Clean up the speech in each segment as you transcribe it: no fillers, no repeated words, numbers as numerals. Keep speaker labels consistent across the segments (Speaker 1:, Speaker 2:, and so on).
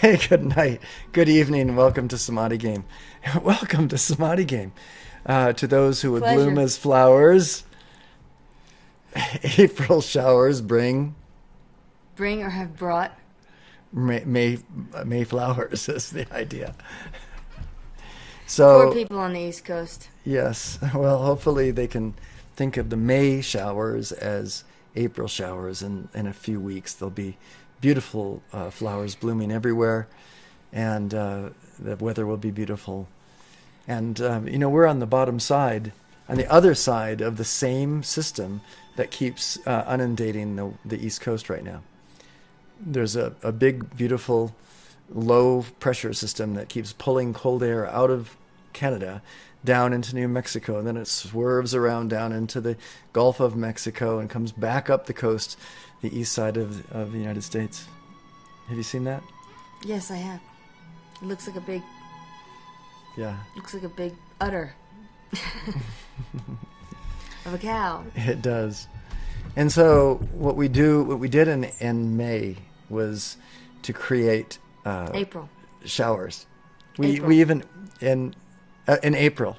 Speaker 1: Good night. Good evening. Welcome to Samadhi Game. Welcome to Samadhi Game. To those who would
Speaker 2: Pleasure.
Speaker 1: bloom as flowers, April showers bring
Speaker 2: Bring or have brought.
Speaker 1: May flowers is the idea.
Speaker 2: Poor
Speaker 1: So,
Speaker 2: people on the East Coast.
Speaker 1: yes, well, hopefully they can think of the May showers as April showers. In a few weeks, there'll be beautiful flowers blooming everywhere, and the weather will be beautiful. And, we're on the bottom side, on the other side of the same system that keeps inundating the East Coast right now. There's a big, beautiful, low pressure system that keeps pulling cold air out of Canada down into New Mexico, and then it swerves around down into the Gulf of Mexico and comes back up the coast, the east side of the United States. Have you seen that?
Speaker 2: Yes, I have. It looks like a big
Speaker 1: Yeah,
Speaker 2: udder of a cow.
Speaker 1: it does. And so what we did in May was to create
Speaker 2: April.
Speaker 1: showers.
Speaker 2: April.
Speaker 1: We even in April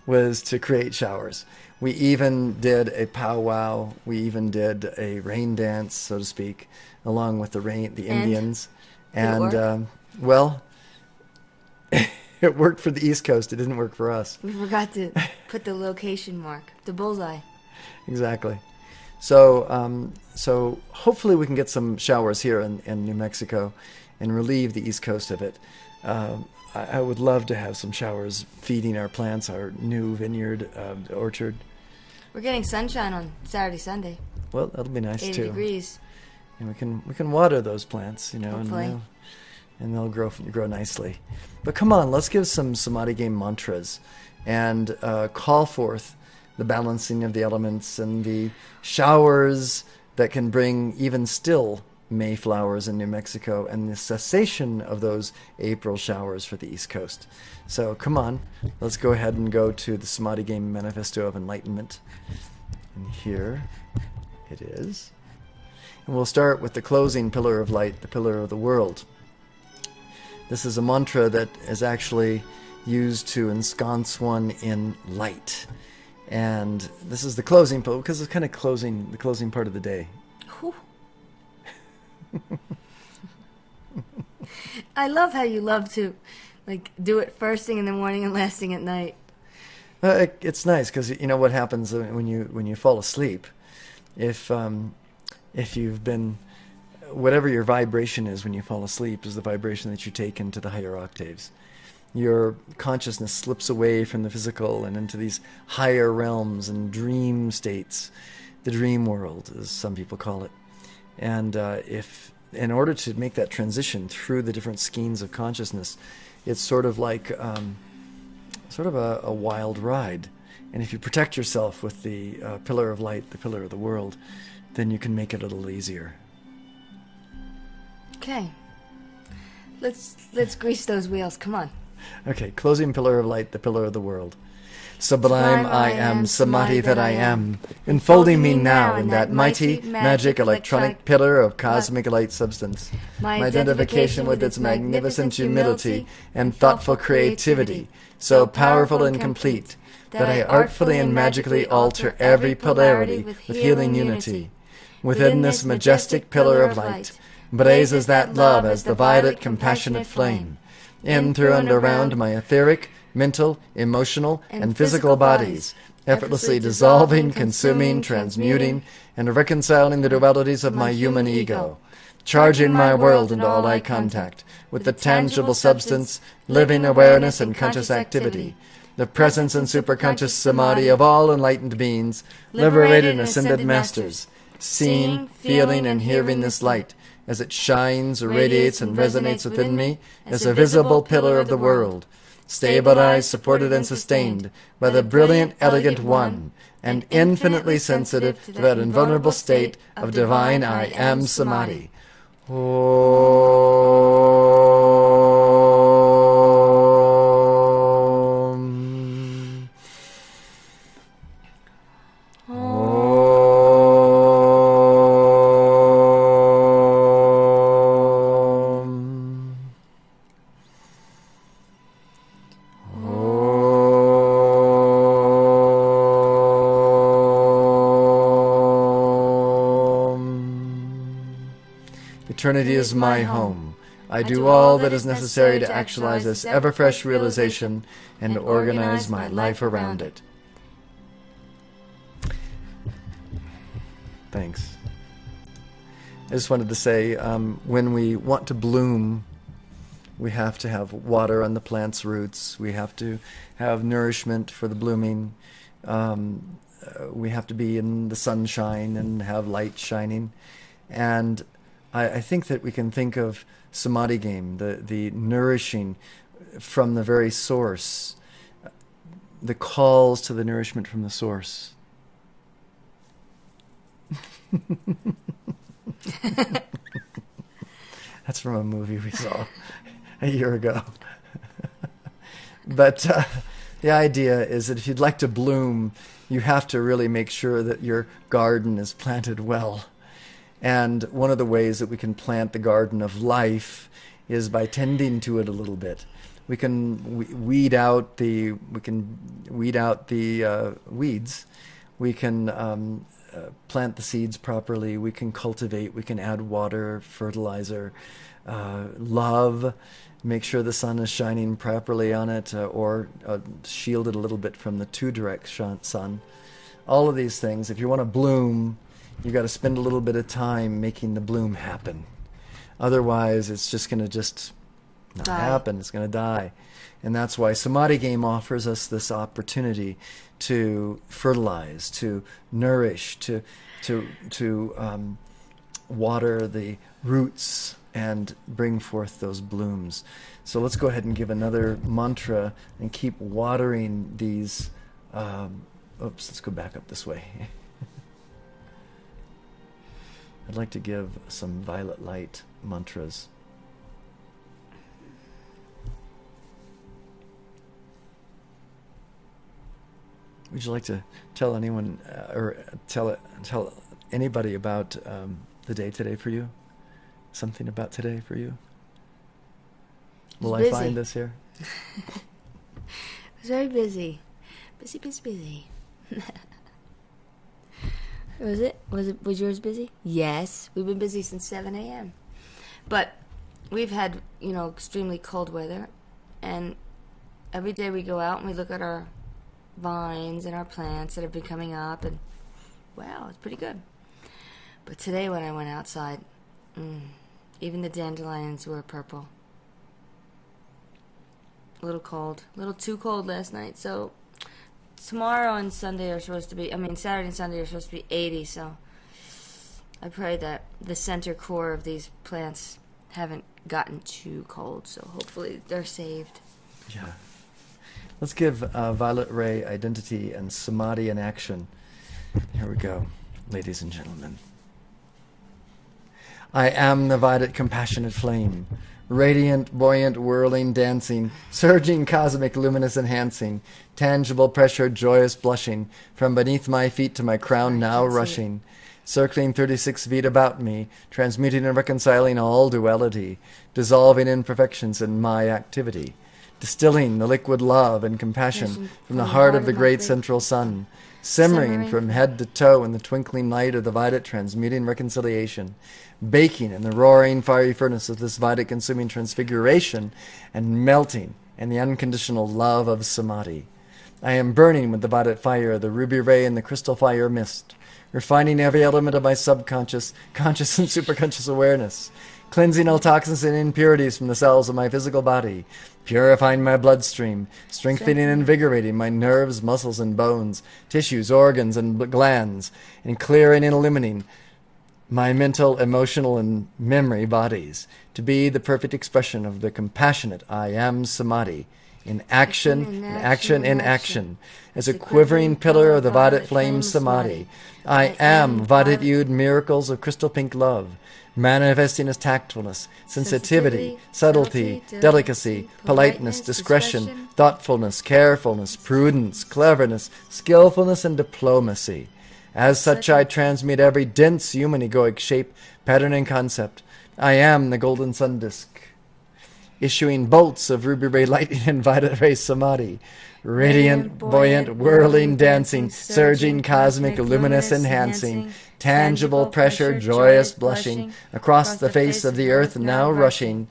Speaker 1: was to create showers. We even did a powwow. We even did a rain dance, so to speak, along with the Indians.
Speaker 2: Did it work?
Speaker 1: Well, it worked for the East Coast. It didn't work for us.
Speaker 2: We forgot to put the location mark, the bullseye.
Speaker 1: Exactly. So hopefully we can get some showers here in New Mexico and relieve the East Coast of it. I would love to have some showers feeding our plants, our new vineyard orchard.
Speaker 2: We're getting sunshine on Saturday, Sunday.
Speaker 1: Well, that'll be nice
Speaker 2: 80
Speaker 1: too.
Speaker 2: degrees.
Speaker 1: And we can water those plants,
Speaker 2: Hopefully.
Speaker 1: and they'll grow nicely. But come on, let's give some Samadhi Game mantras and call forth the balancing of the elements and the showers that can bring even still May flowers in New Mexico and the cessation of those April showers for the East Coast. So come on, let's go ahead and go to the Samadhi Game Manifesto of Enlightenment. And here it is. And we'll start with the closing pillar of light, the pillar of the world. This is a mantra that is actually used to ensconce one in light. And this is the closing pillar because it's kind of the closing part of the day.
Speaker 2: Whew. I love how you love to do it first thing in the morning and last thing at night.
Speaker 1: It's nice because you know what happens when you fall asleep. If you've been, whatever your vibration is when you fall asleep is the vibration that you take into the higher octaves. Your consciousness slips away from the physical and into these higher realms and dream states, the dream world, as some people call it. And if in order to make that transition through the different skeins of consciousness, it's sort of like a wild ride. And if you protect yourself with the pillar of light, the pillar of the world, then you can make it a little easier.
Speaker 2: Okay. Let's grease those wheels. Come on.
Speaker 1: Okay, closing pillar of light, the pillar of the world. Sublime I am, samadhi that I am, enfolding me now in that mighty, magic, electronic pillar of cosmic light substance. My identification with its magnificent humility and thoughtful creativity, so powerful and complete, that I artfully and magically alter every polarity with healing unity. Within this majestic pillar of light, blazes that love as the violet, compassionate flame. In, through, and around my etheric, mental, emotional, and physical bodies, effortlessly dissolving, consuming, transmuting, and reconciling the dualities of my human ego, charging my world and all I contact with the tangible substance, living awareness, and conscious activity, the presence and superconscious samadhi of all enlightened beings, liberated and ascended masters, seeing, feeling, and hearing this light, as it shines, radiates, and resonates within me as a visible pillar of the world, stabilized, supported, and sustained by the brilliant, elegant One, and infinitely sensitive to that invulnerable state of divine I Am Samadhi. Om. Om. Eternity is my home. I do all that is necessary to actualize this ever-fresh realization and organize my life around it. Thanks. I just wanted to say, when we want to bloom, we have to have water on the plant's roots. We have to have nourishment for the blooming. We have to be in the sunshine and have light shining. And I think that we can think of Samadhi game, the nourishing from the very source, the calls to the nourishment from the source. That's from a movie we saw a year ago. But the idea is that if you'd like to bloom, you have to really make sure that your garden is planted well. And one of the ways that we can plant the garden of life is by tending to it a little bit. We can weed out the weeds. We can plant the seeds properly. We can cultivate. We can add water, fertilizer, love. Make sure the sun is shining properly on it, or shield it a little bit from the too direct sun. All of these things. If you want to bloom, you've got to spend a little bit of time making the bloom happen. Otherwise, it's just going to not happen. It's going to die. And that's why Samadhi game offers us this opportunity to fertilize, to nourish, to water the roots and bring forth those blooms. So let's go ahead and give another mantra and keep watering these. Let's go back up this way. I'd like to give some violet light mantras. Would you like to tell anyone or tell anybody about the day today for you? Something about today for you? Will I find this here?
Speaker 2: I was very busy. Busy. Was yours busy? Yes. We've been busy since 7 a.m. But we've had, extremely cold weather. And every day we go out and we look at our vines and our plants that have been coming up. And, wow, it's pretty good. But today when I went outside, even the dandelions were purple. A little cold. A little too cold last night. So tomorrow and Sunday are supposed to be, Saturday and Sunday are supposed to be 80, so I pray that the center core of these plants haven't gotten too cold, so hopefully they're saved.
Speaker 1: Yeah. Let's give Violet Ray identity and Samadhi in action. Here we go, ladies and gentlemen. I am the violet compassionate flame, radiant, buoyant, whirling, dancing, surging, cosmic, luminous, enhancing, tangible pressure, joyous blushing, from beneath my feet to my crown now rushing, circling 36 feet about me, transmuting and reconciling all duality, dissolving imperfections in my activity, distilling the liquid love and compassion from the heart of the great central sun, simmering from head to toe in the twinkling light of the violet transmuting reconciliation, baking in the roaring fiery furnace of this violet consuming transfiguration, and melting in the unconditional love of Samadhi. I am burning with the violet fire, the ruby ray, and the crystal fire mist, refining every element of my subconscious, conscious, and superconscious awareness, cleansing all toxins and impurities from the cells of my physical body, purifying my bloodstream, strengthening and invigorating my nerves, muscles, and bones, tissues, organs, and glands, and clearing and illuminating my mental, emotional, and memory bodies to be the perfect expression of the compassionate I am Samadhi, in action, in action, as a quivering pillar of the violet flame Samadhi. I am violet hued miracles of crystal pink love, manifesting as tactfulness, sensitivity, subtlety, delicacy, politeness, discretion, thoughtfulness, carefulness, prudence, cleverness, skillfulness, and diplomacy. As such, I transmute every dense human egoic shape, pattern, and concept. I am the golden sun disk, issuing bolts of ruby ray lightning and violet ray Samadhi, radiant, buoyant, whirling, dancing, surging, cosmic, luminous, enhancing, tangible pressure, joyous blushing, across the face of the earth now rushing,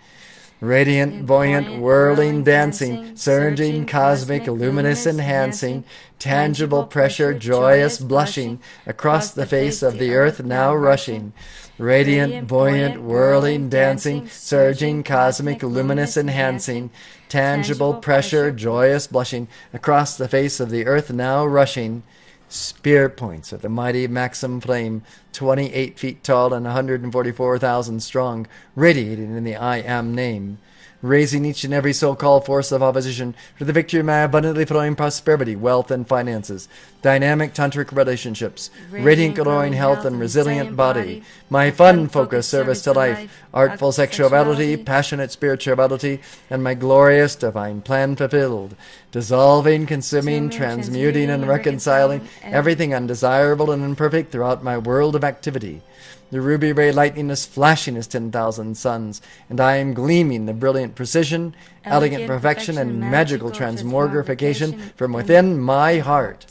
Speaker 1: radiant, buoyant, whirling, dancing, surging, cosmic, luminous, enhancing, tangible pressure, joyous blushing, across the face of the earth now rushing, radiant, buoyant, whirling, dancing, surging, cosmic, luminous, enhancing, tangible pressure, joyous blushing, across the face of the earth now rushing, spirit points of the mighty Maxim flame, 28 feet tall and 144,000 strong, radiating in the I Am name, raising each and every so-called force of opposition to the victory of my abundantly flowing prosperity, wealth, and finances, dynamic tantric relationships, radiant glowing health and resilient body, my fun-focused service to life, artful sexuality, passionate spirituality, and my glorious divine plan fulfilled, dissolving, consuming, transmuting, and reconciling everything undesirable and imperfect throughout my world of activity. The ruby ray lightning is flashing as 10,000 suns, and I am gleaming the brilliant precision, elegant perfection, and magical transmogrification from within my heart.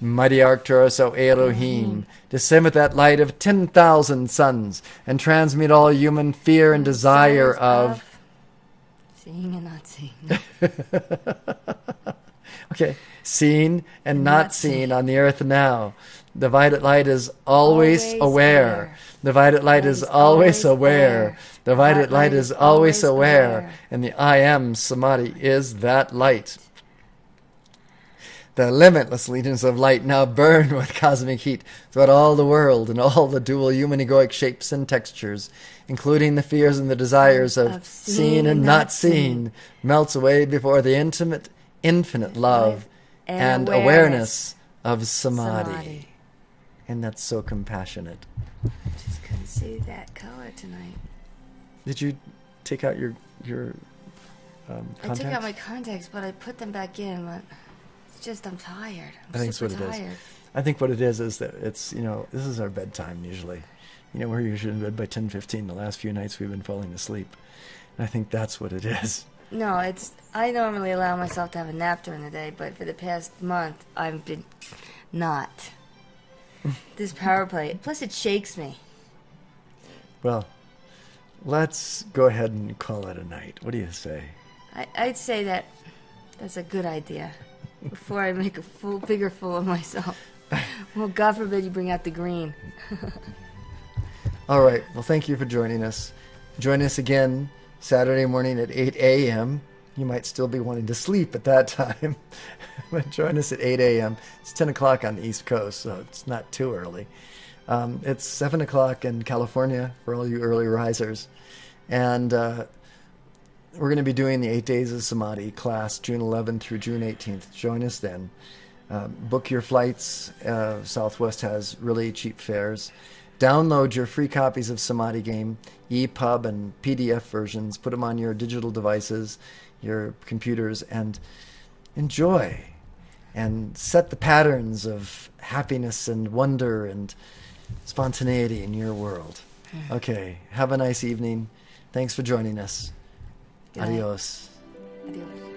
Speaker 1: Mighty Arcturus, O Elohim, descend with that light of 10,000 suns, and transmute all human fear and desire of
Speaker 2: seeing and not seeing.
Speaker 1: Okay, seen and not seen on the earth now. The violet light is always aware. The violet light is always aware. The violet light is always aware. And the I Am Samadhi is that light. The limitless legions of light now burn with cosmic heat throughout all the world and all the dual human egoic shapes and textures, including the fears and the desires of seen and not seen, melts away before the infinite love and awareness of Samadhi. And that's so compassionate.
Speaker 2: Just couldn't see that color tonight.
Speaker 1: Did you take out your contacts?
Speaker 2: I took out my contacts, but I put them back in. But it's just I'm tired.
Speaker 1: I think that's what it is. I think what it is that it's, this is our bedtime usually. We're usually in bed by 10:15. The last few nights we've been falling asleep. And I think that's what it is.
Speaker 2: No, I normally allow myself to have a nap during the day, but for the past month I've been not. This power play. Plus, it shakes me.
Speaker 1: Well, let's go ahead and call it a night. What do you say?
Speaker 2: I'd say that's a good idea. Before I make a bigger fool of myself. Well, God forbid you bring out the green.
Speaker 1: All right. Well, thank you for joining us. Join us again Saturday morning at 8 a.m. You might still be wanting to sleep at that time. But join us at 8 a.m. It's 10 o'clock on the East Coast, so it's not too early. It's 7 o'clock in California for all you early risers. And we're going to be doing the 8 Days of Samadhi class, June 11th through June 18th. Join us then. Book your flights. Southwest has really cheap fares. Download your free copies of Samadhi Game, EPUB and PDF versions. Put them on your digital devices, your computers, and enjoy. And set the patterns of happiness and wonder and spontaneity in your world. Okay, have a nice evening. Thanks for joining us. Adios.
Speaker 2: Adios.